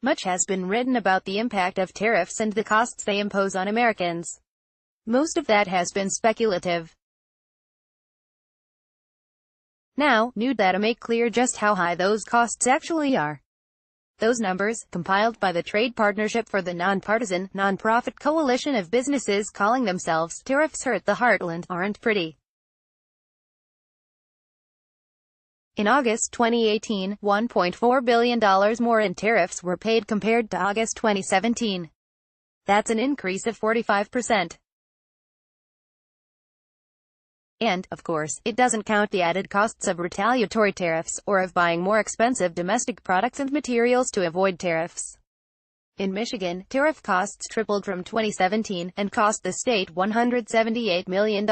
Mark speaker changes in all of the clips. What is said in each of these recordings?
Speaker 1: Much has been written about the impact of tariffs and the costs they impose on Americans. Most of that has been speculative. Now, new data make clear just how high those costs actually are. Those numbers, compiled by the Trade Partnership for the Nonpartisan, nonprofit coalition of businesses calling themselves Tariffs Hurt the Heartland, aren't pretty. In August 2018, $1.4 billion more in tariffs were paid compared to August 2017. That's an increase of 45%. And, of course, it doesn't count the added costs of retaliatory tariffs, or of buying more expensive domestic products and materials to avoid tariffs. In Michigan, tariff costs tripled from 2017, and cost the state $178 million.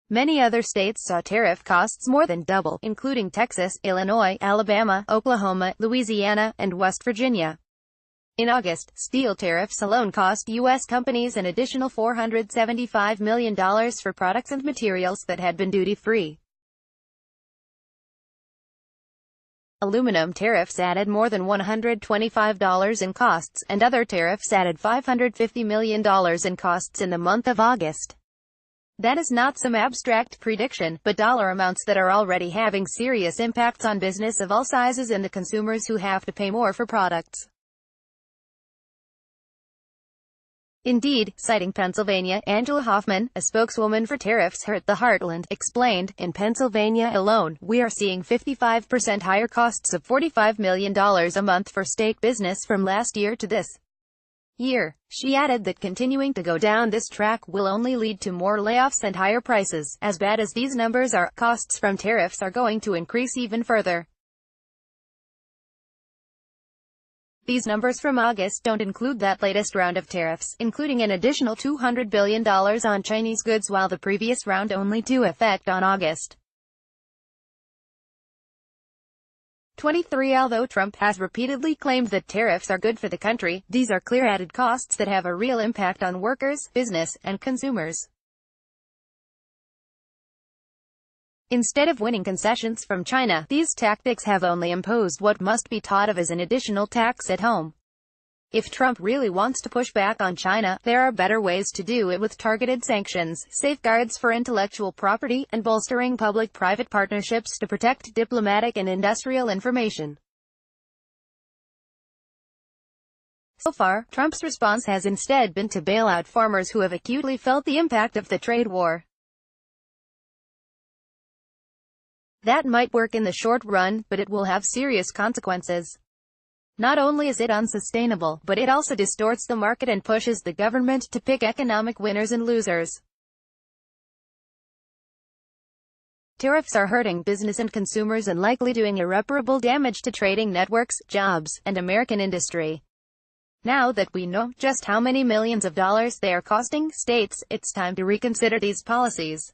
Speaker 1: Many other states saw tariff costs more than double, including Texas, Illinois, Alabama, Oklahoma, Louisiana, and West Virginia. In August, steel tariffs alone cost U.S. companies an additional $475 million for products and materials that had been duty-free. Aluminum tariffs added more than $125 in costs, and other tariffs added $550 million in costs in the month of August. That is not some abstract prediction, but dollar amounts that are already having serious impacts on business of all sizes and the consumers who have to pay more for products. Indeed, citing Pennsylvania, Angela Hoffman, a spokeswoman for Tariffs Hurt the Heartland, explained, "In Pennsylvania alone, we are seeing 55% higher costs of $45 million a month for state business from last year to this year." She added that continuing to go down this track will only lead to more layoffs and higher prices. As bad as these numbers are, costs from tariffs are going to increase even further. These numbers from August don't include that latest round of tariffs, including an additional $200 billion on Chinese goods, while the previous round only took effect on August 23. Although Trump has repeatedly claimed that tariffs are good for the country, these are clear added costs that have a real impact on workers, business, and consumers. Instead of winning concessions from China, these tactics have only imposed what must be thought of as an additional tax at home. If Trump really wants to push back on China, there are better ways to do it, with targeted sanctions, safeguards for intellectual property, and bolstering public-private partnerships to protect diplomatic and industrial information. So far, Trump's response has instead been to bail out farmers who have acutely felt the impact of the trade war. That might work in the short run, but it will have serious consequences. Not only is it unsustainable, but it also distorts the market and pushes the government to pick economic winners and losers. Tariffs are hurting business and consumers and likely doing irreparable damage to trading networks, jobs, and American industry. Now that we know just how many millions of dollars they are costing states, it's time to reconsider these policies.